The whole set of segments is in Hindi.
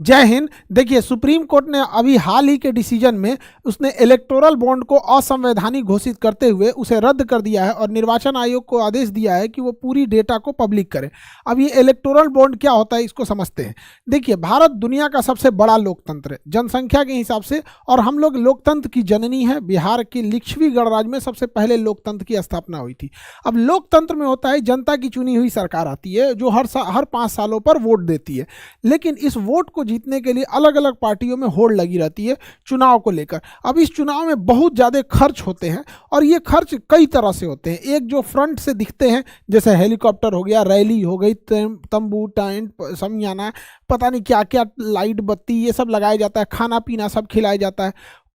जय हिंद। देखिए, सुप्रीम कोर्ट ने अभी हाल ही के डिसीजन में उसने इलेक्टोरल बॉन्ड को असंवैधानिक घोषित करते हुए उसे रद्द कर दिया है और निर्वाचन आयोग को आदेश दिया है कि वो पूरी डेटा को पब्लिक करे। अब ये इलेक्टोरल बॉन्ड क्या होता है इसको समझते हैं। देखिए, भारत दुनिया का सबसे बड़ा लोकतंत्र है जनसंख्या के हिसाब से, और हम लोग लोकतंत्र की जननी है। बिहार की लिच्छवी गणराज्य में सबसे पहले लोकतंत्र की स्थापना हुई थी। अब लोकतंत्र में होता है जनता की चुनी हुई सरकार आती है जो हर 5 सालों पर वोट देती है, लेकिन इस वोट को जीतने के लिए अलग अलग पार्टियों में होड़ लगी रहती है चुनाव को लेकर। अब इस चुनाव में बहुत ज़्यादा खर्च होते हैं और ये खर्च कई तरह से होते हैं। एक जो फ्रंट से दिखते हैं, जैसे हेलीकॉप्टर हो गया, रैली हो गई, तंबू, टेंट, समियाना, पता नहीं क्या क्या, लाइट बत्ती, ये सब लगाया जाता है, खाना पीना सब खिलाया जाता है।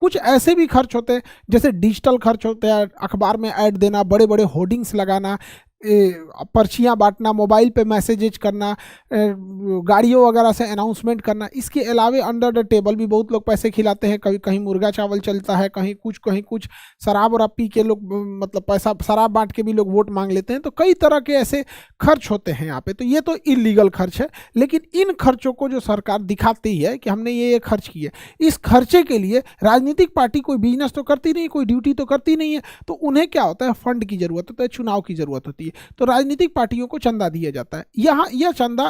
कुछ ऐसे भी खर्च होते हैं जैसे डिजिटल खर्च होते हैं, अखबार में ऐड देना, बड़े बड़े होर्डिंग्स लगाना, पर्चियाँ बांटना, मोबाइल पे मैसेजेज करना, गाड़ियों वगैरह से अनाउंसमेंट करना। इसके अलावे अंडर द टेबल भी बहुत लोग पैसे खिलाते हैं। कभी कहीं मुर्गा चावल चलता है, कहीं कुछ शराब वराब पी के लोग, मतलब पैसा शराब बांट के भी लोग वोट मांग लेते हैं। तो कई तरह के ऐसे खर्च होते हैं यहाँ पे। तो ये तो इलीगल खर्च है, लेकिन इन खर्चों को जो सरकार दिखाती है कि हमने ये खर्च किए, इस खर्चे के लिए राजनीतिक पार्टी कोई बिजनेस तो करती नहीं, कोई ड्यूटी तो करती नहीं है। तो उन्हें क्या होता है, फंड की जरूरत होता है, चुनाव की जरूरत होती है। तो राजनीतिक पार्टियों को चंदा दिया जाता है। यहाँ यह चंदा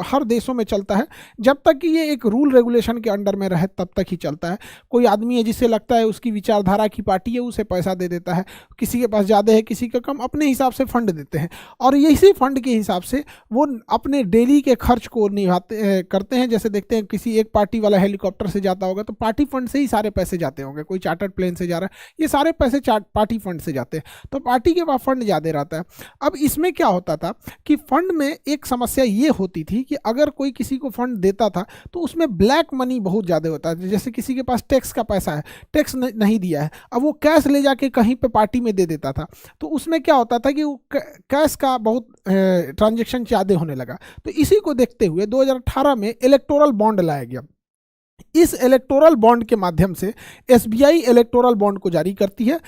हर देशों में चलता है, जब तक कि ये एक रूल रेगुलेशन के अंडर में रहे तब तक ही चलता है। कोई आदमी है जिससे लगता है उसकी विचारधारा की पार्टी है, उसे पैसा दे देता है, किसी के पास ज़्यादा है किसी का कम, अपने हिसाब से फंड देते हैं और इसी फंड के हिसाब से वो अपने डेली के खर्च को निभाते करते हैं। जैसे देखते हैं किसी एक पार्टी वाला हेलीकॉप्टर से जाता होगा तो पार्टी फंड से ही सारे पैसे जाते होंगे, कोई चार्टर्ड प्लेन से जा रहा है, ये सारे पैसे पार्टी फंड से जाते हैं। तो पार्टी के पास फंड ज़्यादा रहता है। अब इसमें क्या होता था कि फंड में एक समस्या ये होती थी कि अगर कोई किसी को फंड देता था तो उसमें ब्लैक मनी बहुत ज़्यादा होता है। जैसे किसी के पास टैक्स का पैसा है, टैक्स नहीं दिया है, अब वो कैश ले जाके कहीं पे पार्टी में दे देता था, तो उसमें क्या होता था कि वो कैश का बहुत ट्रांजैक्शन ज़्यादा होने लगा। तो इसी को देखते हुए 2018 में इलेक्टोरल बॉन्ड लाया गया। इस इलेक्टोरल बॉन्ड के माध्यम से एसबीआई इलेक्टोरल बॉन्ड को जारी करती है।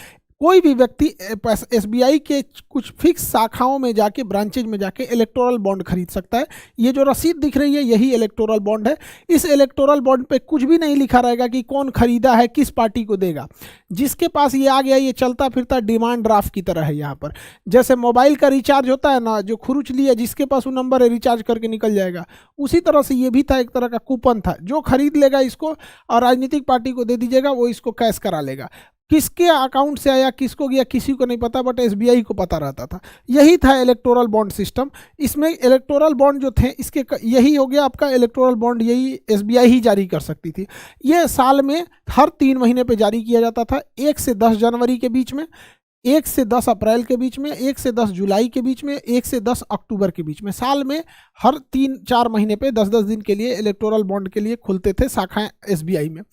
कोई भी व्यक्ति एसबीआई के कुछ फिक्स शाखाओं में जाके, ब्रांचेज में जाके इलेक्टोरल बॉन्ड खरीद सकता है। ये जो रसीद दिख रही है यही इलेक्टोरल बॉन्ड है। इस इलेक्टोरल बॉन्ड पे कुछ भी नहीं लिखा रहेगा कि कौन खरीदा है, किस पार्टी को देगा। जिसके पास ये आ गया, ये चलता फिरता डिमांड ड्राफ्ट की तरह है। यहाँ पर जैसे मोबाइल का रिचार्ज होता है ना, जो खुरुच लिया जिसके पास वो नंबर है, रिचार्ज करके निकल जाएगा, उसी तरह से ये भी था, एक तरह का कूपन था। जो खरीद लेगा इसको और राजनीतिक पार्टी को दे दीजिएगा, वो इसको कैश करा लेगा। किसके अकाउंट से आया, किसको गया, किसी को नहीं पता, बट एसबीआई को पता रहता था। यही था इलेक्टोरल बॉन्ड सिस्टम। इसमें इलेक्टोरल बॉन्ड जो थे, इसके यही हो गया आपका इलेक्टोरल बॉन्ड, यही एसबीआई ही जारी कर सकती थी। ये साल में हर 3 महीने पे जारी किया जाता था, 1 से 10 जनवरी के बीच में, 1 से 10 अप्रैल के बीच में, 1 से 10 जुलाई के बीच में, 1 से 10 अक्टूबर के बीच में। साल में हर 3-4 महीने पे 10-10 दिन के लिए इलेक्टोरल बॉन्ड के लिए खुलते थे शाखाएं एसबीआई में।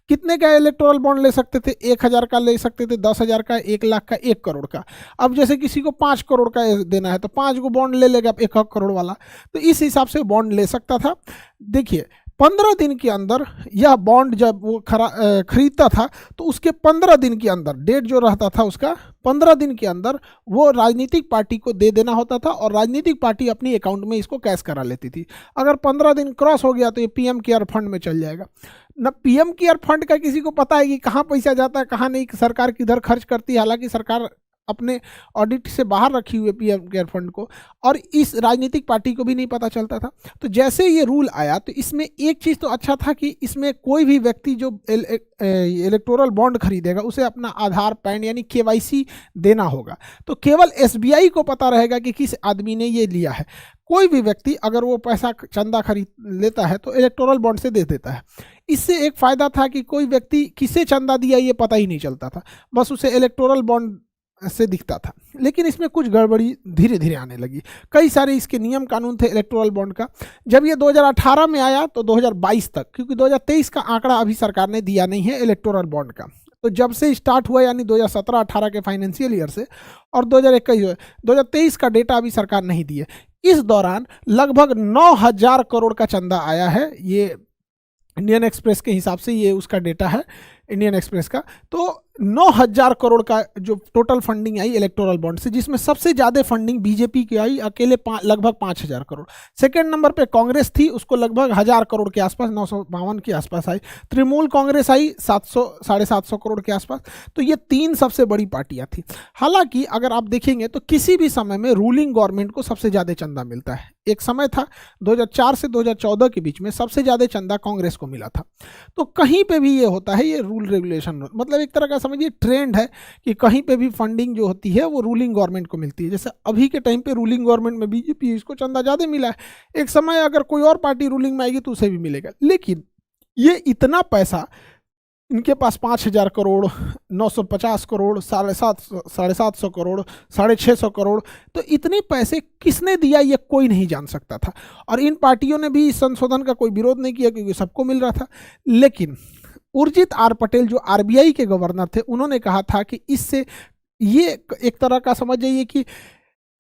कितने का इलेक्टोरल बॉन्ड ले सकते थे? 1000 का ले सकते थे, 10,000 का, 1 लाख का, 1 करोड़ का। अब जैसे किसी को 5 करोड़ का देना है तो 5 को बॉन्ड ले लेगा 1 करोड़ वाला, तो इस हिसाब से बॉन्ड ले सकता था। देखिए, 15 दिन के अंदर यह बॉन्ड जब वो खरीदता था तो उसके 15 दिन के अंदर, डेट जो रहता था उसका, 15 दिन के अंदर वो राजनीतिक पार्टी को दे देना होता था और राजनीतिक पार्टी अपनी अकाउंट में इसको कैश करा लेती थी। अगर 15 दिन क्रॉस हो गया तो ये पीएम केयर फंड में चल जाएगा। न पीएम केयर फंड का किसी को पता है कि कहाँ पैसा जाता है, कहाँ नहीं, सरकार किधर खर्च करती है। हालांकि सरकार अपने ऑडिट से बाहर रखी हुई पीएम केयर फंड को, और इस राजनीतिक पार्टी को भी नहीं पता चलता था। तो जैसे ये रूल आया तो इसमें एक चीज़ तो अच्छा था कि इसमें कोई भी व्यक्ति जो इलेक्टोरल बॉन्ड खरीदेगा उसे अपना आधार, पैन यानी केवाईसी देना होगा। तो केवल एसबीआई को पता रहेगा कि किस आदमी ने ये लिया है। कोई भी व्यक्ति अगर वो पैसा चंदा खरीद लेता है तो इलेक्टोरल बॉन्ड से दे देता है। इससे एक फ़ायदा था कि कोई व्यक्ति किसे चंदा दिया ये पता ही नहीं चलता था, बस उसे इलेक्टोरल बॉन्ड से दिखता था। लेकिन इसमें कुछ गड़बड़ी धीरे धीरे आने लगी। कई सारे इसके नियम कानून थे इलेक्टोरल बॉन्ड का। जब ये 2018 में आया तो 2022 तक, क्योंकि 2023 का आंकड़ा अभी सरकार ने दिया नहीं है इलेक्टोरल बॉन्ड का, तो जब से स्टार्ट हुआ यानी 2017-18 के फाइनेंशियल ईयर से, और 2021 2023 का डेटा अभी सरकार नहीं दी है। इस दौरान लगभग 9,000 करोड़ का चंदा आया है। ये इंडियन एक्सप्रेस के हिसाब से ये उसका डेटा है, इंडियन एक्सप्रेस का। तो 9,000 करोड़ का जो टोटल फंडिंग आई इलेक्टोरल बॉन्ड से, जिसमें सबसे ज्यादा फंडिंग बीजेपी की आई, अकेले लगभग 5,000 करोड़। सेकंड नंबर पे कांग्रेस थी, उसको लगभग 1,000 करोड़ के आसपास, 952 के आसपास आई। तृणमूल कांग्रेस आई 700 750 करोड़ के आसपास। तो ये तीन सबसे बड़ी पार्टियां थी। हालांकि अगर आप देखेंगे तो किसी भी समय में रूलिंग गवर्नमेंट को सबसे ज्यादा चंदा मिलता है। एक समय था 2004 से 2014 के बीच में सबसे ज्यादा चंदा कांग्रेस को मिला था। तो कहीं पे भी ये होता है, ये रूल रेगुलेशन, मतलब एक तरह का समझिए ट्रेंड है कि कहीं पे भी फंडिंग जो होती है वो रूलिंग गवर्नमेंट को मिलती है। जैसे अभी के टाइम पे रूलिंग गवर्नमेंट में बीजेपी, इसको चंदा ज़्यादा मिला है। एक समय अगर कोई और पार्टी रूलिंग में आएगी तो उसे भी मिलेगा। लेकिन ये इतना पैसा इनके पास 5,000 करोड़, 950 करोड़, 750 करोड़, 650 करोड़, तो इतने पैसे किसने दिया ये कोई नहीं जान सकता था। और इन पार्टियों ने भी इस संशोधन का कोई विरोध नहीं किया क्योंकि सबको मिल रहा था। लेकिन उर्जित आर पटेल जो आरबीआई के गवर्नर थे, उन्होंने कहा था कि इससे ये एक तरह का समझ जाइए कि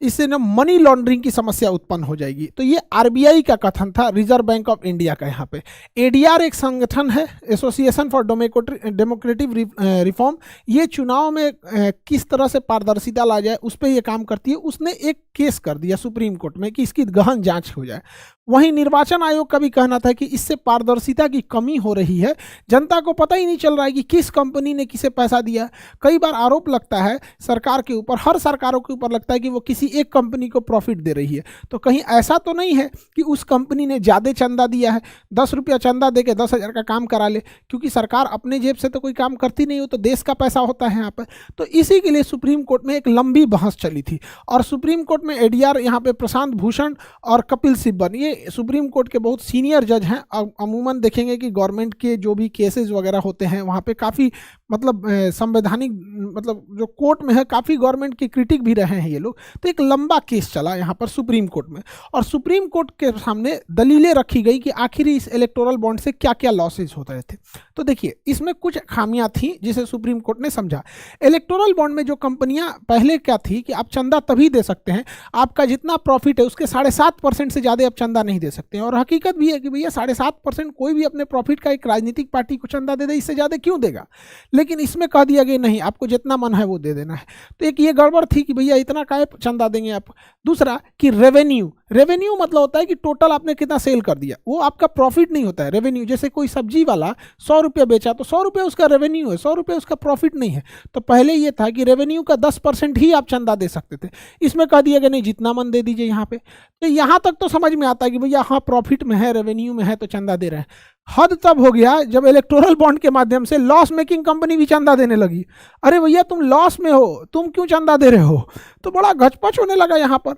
इससे ना मनी लॉन्ड्रिंग की समस्या उत्पन्न हो जाएगी। तो ये आरबीआई का कथन था, रिजर्व बैंक ऑफ इंडिया का। यहाँ पे एडीआर एक संगठन है, एसोसिएशन फॉर डेमोक्रेटिक रिफॉर्म। ये चुनाव में किस तरह से पारदर्शिता ला जाए उस पर यह काम करती है। उसने एक केस कर दिया सुप्रीम कोर्ट में कि इसकी गहन जांच हो जाए। वहीं निर्वाचन आयोग का भी कहना था कि इससे पारदर्शिता की कमी हो रही है, जनता को पता ही नहीं चल रहा है कि किस कंपनी ने किसे पैसा दिया। कई बार आरोप लगता है सरकार के ऊपर, हर सरकारों के ऊपर लगता है कि वो किसी एक कंपनी को प्रॉफिट दे रही है। तो कहीं ऐसा तो नहीं है कि उस कंपनी ने ज़्यादा चंदा दिया है, 10 रुपया चंदा दे के 10,000 का काम करा ले, क्योंकि सरकार अपने जेब से तो कोई काम करती नहीं हो, तो देश का पैसा होता है यहाँ पर। तो इसी के लिए सुप्रीम कोर्ट में एक लंबी बहस चली थी। और सुप्रीम कोर्ट में एडीआर यहाँ पे प्रशांत भूषण और कपिल सिब्बल, ये सुप्रीम कोर्ट के बहुत सीनियर जज हैं। अमूमन देखेंगे कि गवर्नमेंट के जो भी केसेस वगैरह होते हैं वहाँ पे काफ़ी मतलब संवैधानिक, मतलब जो कोर्ट में है काफ़ी गवर्नमेंट के क्रिटिक भी रहे हैं ये लोग। तो एक लंबा केस चला यहाँ पर सुप्रीम कोर्ट में, और सुप्रीम कोर्ट के सामने दलीलें रखी गई कि आखिर इस इलेक्टोरल बॉन्ड से क्या क्या लॉसेज होते रहे थे। तो देखिए, इसमें कुछ खामियां थी जिसे सुप्रीम कोर्ट ने समझा। इलेक्टोरल बॉन्ड में जो कंपनियां पहले क्या थी कि आप चंदा तभी दे सकते हैं, आपका जितना प्रॉफिट है उसके 7.5% से ज़्यादा आप चंदा नहीं दे सकते हैं। और हकीकत भी है कि भैया 7.5% कोई भी अपने प्रॉफिट का एक राजनीतिक पार्टी को चंदा दे दे, इससे ज़्यादा क्यों देगा। लेकिन इसमें कह दिया गया नहीं, आपको जितना मन है वो दे देना है। तो एक ये गड़बड़ थी कि भैया इतना काहे चंदा देंगे आप। दूसरा कि रेवेन्यू मतलब होता है कि टोटल आपने कितना सेल कर दिया, वो आपका प्रॉफिट नहीं होता है। रेवेन्यू जैसे कोई सब्जी वाला 100 रुपये बेचा तो 100 रुपये उसका रेवेन्यू है, 100 रुपये उसका प्रॉफिट नहीं है। तो पहले ये था कि रेवेन्यू का 10% ही आप चंदा दे सकते थे, इसमें कह दिया गया नहीं जितना मन दे दीजिए यहाँ पे। तो यहाँ तक तो समझ में आता है कि भैया हाँ प्रॉफिट में है, रेवेन्यू में है तो चंदा दे रहे हैं। हद तब हो गया जब इलेक्टोरल बॉन्ड के माध्यम से लॉस मेकिंग कंपनी भी चंदा देने लगी। अरे भैया तुम लॉस में हो, तुम क्यों चंदा दे रहे हो। तो बड़ा गचपच होने लगा यहाँ पर।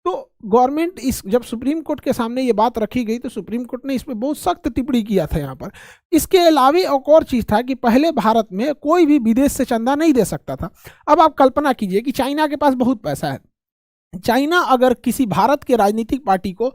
तो गवर्नमेंट इस जब सुप्रीम कोर्ट के सामने ये बात रखी गई तो सुप्रीम कोर्ट ने इस पर बहुत सख्त टिप्पणी किया था यहाँ पर। इसके अलावा एक और चीज़ था कि पहले भारत में कोई भी विदेश से चंदा नहीं दे सकता था। अब आप कल्पना कीजिए कि चाइना के पास बहुत पैसा है, चाइना अगर किसी भारत के राजनीतिक पार्टी को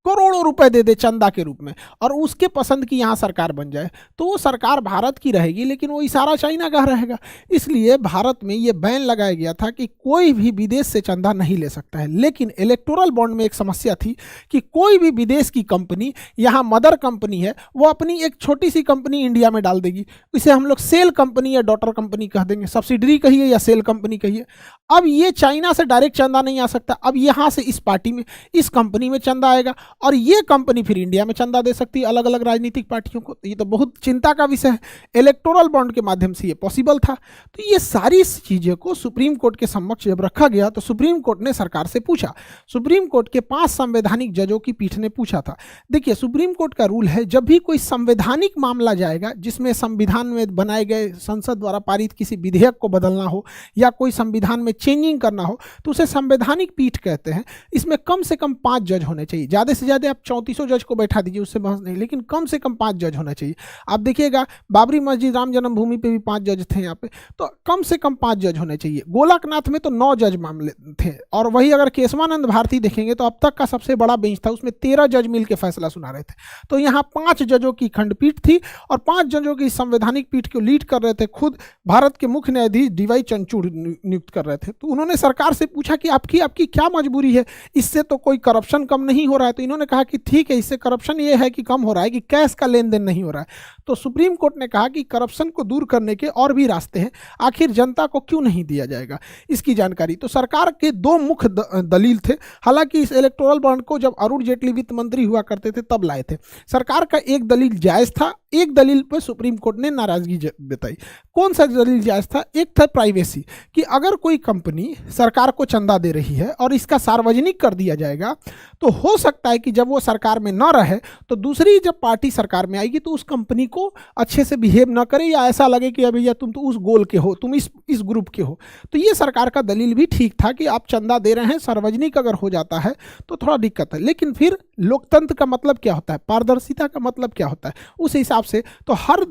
करोड़ों रुपए दे दे चंदा के रूप में और उसके पसंद की यहाँ सरकार बन जाए, तो वो सरकार भारत की रहेगी लेकिन वो इशारा चाइना का रहेगा। इसलिए भारत में ये बैन लगाया गया था कि कोई भी विदेश से चंदा नहीं ले सकता है। लेकिन इलेक्टोरल बॉन्ड में एक समस्या थी कि कोई भी विदेश की कंपनी, यहाँ मदर कंपनी है, वो अपनी एक छोटी सी कंपनी इंडिया में डाल देगी। इसे हम लोग सेल कंपनी या डॉटर कंपनी कह देंगे, सब्सिडरी कहिए या सेल कंपनी कहिए। अब ये चाइना से डायरेक्ट चंदा नहीं आ सकता, अब यहाँ से इस पार्टी में, इस कंपनी में चंदा आएगा और ये कंपनी फिर इंडिया में चंदा दे सकती है अलग अलग राजनीतिक पार्टियों को। ये तो बहुत चिंता का विषय है। इलेक्टोरल बॉन्ड के माध्यम से ये पॉसिबल था। तो ये सारी चीज़ों को सुप्रीम कोर्ट के समक्ष जब रखा गया तो सुप्रीम कोर्ट ने सरकार से पूछा। सुप्रीम कोर्ट के 5 संवैधानिक जजों की पीठ ने पूछा था। देखिए, सुप्रीम कोर्ट का रूल है, जब भी कोई संवैधानिक मामला जाएगा जिसमें संविधान में बनाए गए, संसद द्वारा पारित किसी विधेयक को बदलना हो या कोई संविधान में चेंजिंग करना हो, तो उसे संवैधानिक पीठ कहते हैं। इसमें कम से कम 5 जज होने चाहिए। ज़्यादा से ज़्यादा आप 3400 जज को बैठा दीजिए, उससे बहस नहीं, लेकिन कम से कम 5 जज होना चाहिए। आप देखिएगा बाबरी मस्जिद, राम जन्मभूमि पे भी 5 जज थे यहाँ पे, तो कम से कम 5 जज होने चाहिए। गोलकनाथ में तो 9 जज मामले थे। और वही अगर केशवानंद भारती देखेंगे तो अब तक का सबसे बड़ा बेंच था, उसमें 13 जज मिल के फैसला सुना रहे थे। तो यहाँ 5 जजों की खंडपीठ थी और 5 जजों की संवैधानिक पीठ को लीड कर रहे थे खुद भारत के मुख्य न्यायाधीश DY चंद्रचूड़ नियुक्त कर रहे थे। तो उन्होंने सरकार से पूछा कि आपकी क्या मजबूरी है, इससे तो कोई करप्शन कम नहीं हो रहा है। तो इन्होंने कहा कि ठीक है, इससे करप्शन ये है कि कम हो रहा है कि कैश का लेन देन नहीं हो रहा है। तो सुप्रीम कोर्ट ने कहा कि करप्शन को दूर करने के और भी रास्ते हैं, आखिर जनता को क्यों नहीं दिया जाएगा इसकी जानकारी। तो सरकार के दो मुख्य दलील थे। हालांकि इस इलेक्टोरल बॉन्ड को जब अरुण जेटली वित्त मंत्री हुआ करते थे तब लाए थे। सरकार का एक दलील जायज था, एक दलील पर सुप्रीम कोर्ट ने नाराजगी बताई। कौन सा दलील जायज था? एक था प्राइवेसी, कि अगर कोई कंपनी सरकार को चंदा दे रही है और इसका सार्वजनिक कर दिया जाएगा तो हो सकता है कि जब वो सरकार में न रहे तो दूसरी जब पार्टी सरकार में आएगी तो उस कंपनी को अच्छे से बिहेव न करे, या ऐसा लगे कि भैया तुम तो उस गोल के हो, तुम इस ग्रुप के हो। तो ये सरकार का दलील भी ठीक था कि आप चंदा दे रहे हैं, सार्वजनिक अगर हो जाता है तो थोड़ा दिक्कत है। लेकिन फिर लोकतंत्र का मतलब क्या होता है, पारदर्शिता का मतलब क्या होता है, उस हिसाब से तो हर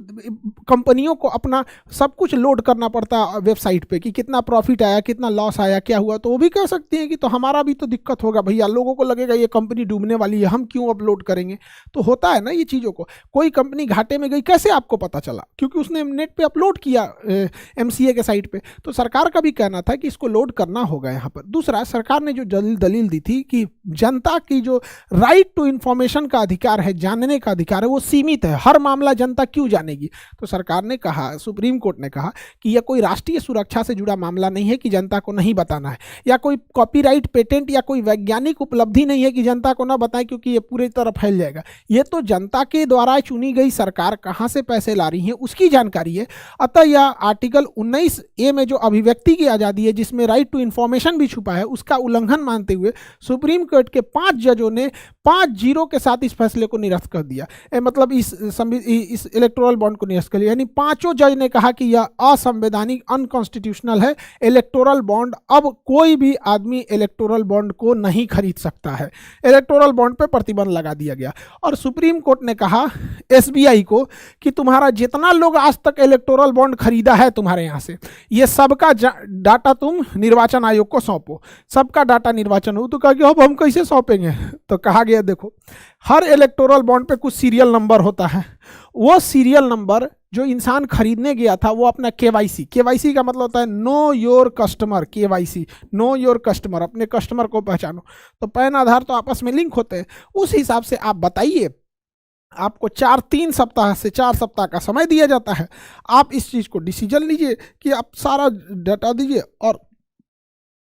कंपनियों को अपना सब कुछ लोड करना पड़ता है वेबसाइट पे कि कितना प्रॉफिट आया, कितना लॉस आया, क्या हुआ। तो वो भी कह सकती हैं कि तो हमारा भी तो दिक्कत होगा भैया, लोगों को लगेगा ये कंपनी डूबने वाली है, हम क्यों अपलोड करेंगे। तो होता है ना ये चीज़ों को। कोई कंपनी घाटे में गई, कैसे आपको पता चला? क्योंकि उसने नेट पे अपलोड किया MCA के साइट पे। तो सरकार का भी कहना था कि इसको लोड करना होगा यहाँ पर। दूसरा, सरकार ने जो दलील दी थी कि जनता की जो राइट टू इंफॉर्मेशन का अधिकार है, जानने का अधिकार है, वो सीमित है, हर मामला जनता क्यों जानेगी। तो सरकार ने कहा, सुप्रीम कोर्ट ने कहा कि यह कोई राष्ट्रीय सुरक्षा से जुड़ा मामला नहीं है कि जनता को नहीं बताना है, या कोई कॉपीराइट पेटेंट या कोई वैज्ञानिक उपलब्धि नहीं है कि जनता को ना बताएं क्योंकि ये पूरी तरह फैल जाएगा। ये तो जनता के द्वारा चुनी गई सरकार कहाँ से पैसे ला रही है उसकी जानकारी है। अतः यह आर्टिकल 19A में जो अभिव्यक्ति की आज़ादी है, जिसमें राइट टू इंफॉर्मेशन भी छुपा है, उसका उल्लंघन मानते हुए सुप्रीम कोर्ट के 5 जजों ने 5-0 के साथ इस फैसले को निरस्त कर दिया। मतलब इस इलेक्टोरल बॉन्ड को निरस्त कर दिया। यानी पांचों जज ने कहा कि यह असंवैधानिक, अनकॉन्स्टिट्यूशनल है। इलेक्टोरल बॉन्ड, अब कोई भी आदमी इलेक्टोरल बॉन्ड को नहीं खरीद सकता है। इलेक्टोरल बॉन्ड पे प्रतिबंध लगा दिया गया। और सुप्रीम कोर्ट ने कहा SBI को कि तुम्हारा जितना लोग आज तक इलेक्टोरल बॉन्ड खरीदा है तुम्हारे यहाँ से, ये सबका डाटा तुम निर्वाचन आयोग को सौंपो। सबका डाटा निर्वाचन हो। तो कहा कि अब हम कैसे सौंपेंगे? तो कहा गया देखो, हर इलेक्टोरल बॉन्ड पे कुछ सीरियल नंबर होता है। वो सीरियल नंबर जो इंसान खरीदने गया था वो अपना KYC का मतलब होता है know your customer. KYC, know your customer, अपने कस्टमर को पहचानो। तो पैन आधार तो आपस में लिंक होते हैं। उस हिसाब से आप बताइए, आपको 3 सप्ताह से 4 सप्ताह का समय दिया जाता है। आप इस चीज़ को डिसीजन लीजिए कि आप सारा डाटा दीजिए। और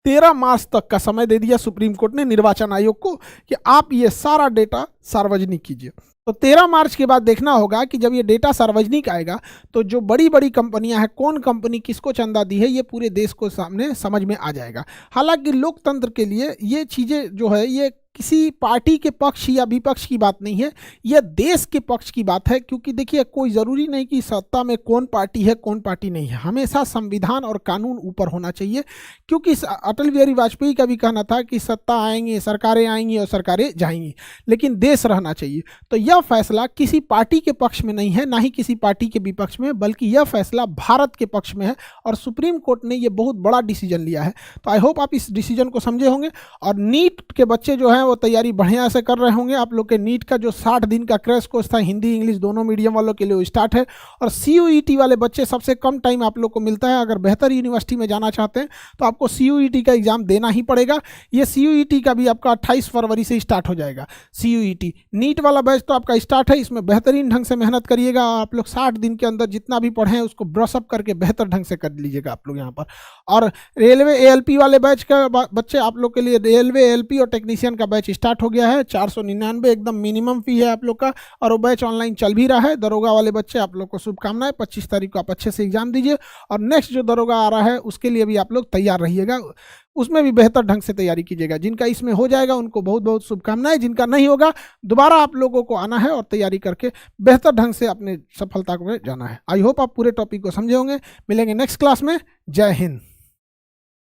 13 मार्च तक का समय दे दिया सुप्रीम कोर्ट ने निर्वाचन आयोग को कि आप ये सारा डेटा सार्वजनिक कीजिए। तो 13 मार्च के बाद देखना होगा कि जब ये डेटा सार्वजनिक आएगा तो जो बड़ी बड़ी कंपनियां हैं, कौन कंपनी किसको चंदा दी है, ये पूरे देश को सामने समझ में आ जाएगा। हालांकि लोकतंत्र के लिए ये चीज़ें जो है, ये किसी पार्टी के पक्ष या विपक्ष की बात नहीं है, यह देश के पक्ष की बात है। क्योंकि देखिए, कोई ज़रूरी नहीं कि सत्ता में कौन पार्टी है कौन पार्टी नहीं है। हमेशा संविधान और कानून ऊपर होना चाहिए। क्योंकि अटल बिहारी वाजपेयी का भी कहना था कि सत्ता आएंगे, सरकारें आएंगी और सरकारें जाएंगी, लेकिन देश रहना चाहिए। तो यह फैसला किसी पार्टी के पक्ष में नहीं है, ना ही किसी पार्टी के विपक्ष में, बल्कि यह फैसला भारत के पक्ष में है। और सुप्रीम कोर्ट ने यह बहुत बड़ा डिसीजन लिया है। तो आई होप आप इस डिसीजन को समझे होंगे। और नीट के बच्चे जो हैं वो तैयारी बढ़िया से कर रहे होंगे। आप लोग के नीट का जो 60 दिन का क्रैश कोर्स था, हिंदी इंग्लिश दोनों मीडियम वालों के लिए वो स्टार्ट है। और CUET वाले बच्चे, सबसे कम टाइम आप लोग को मिलता है। अगर बेहतर यूनिवर्सिटी में जाना चाहते हैं तो आपको CUET का एग्जाम देना ही पड़ेगा। ये CUET का भी आपका 28 फरवरी से स्टार्ट हो जाएगा। CUET नीट वाला बैच तो आपका स्टार्ट है। इसमें बेहतरीन ढंग से मेहनत करिएगा। आप लोग 60 दिन के अंदर जितना भी पढ़े हैं उसको ब्रशअप करके बेहतर ढंग से कर लीजिएगा आप लोग यहाँ पर। और रेलवे ALP वाले बैच का बच्चे, आप लोग के लिए रेलवे ALP और टेक्नीशियन का बैच स्टार्ट हो गया है। 499 एकदम मिनिमम फी है आप लोग का। और वो बैच ऑनलाइन चल भी रहा है। दरोगा वाले बच्चे, आप लोग को शुभकामनाएं। 25 तारीख को आप अच्छे से एग्जाम दीजिए। और नेक्स्ट जो दरोगा आ रहा है उसके लिए भी आप लोग तैयार रहिएगा, उसमें भी बेहतर ढंग से तैयारी कीजिएगा। जिनका इसमें हो जाएगा उनको बहुत बहुत शुभकामनाएं। जिनका नहीं होगा, दोबारा आप लोगों को आना है और तैयारी करके बेहतर ढंग से अपने सफलता को जाना है। आई होप आप पूरे टॉपिक को समझे होंगे। मिलेंगे नेक्स्ट क्लास में। जय हिंद।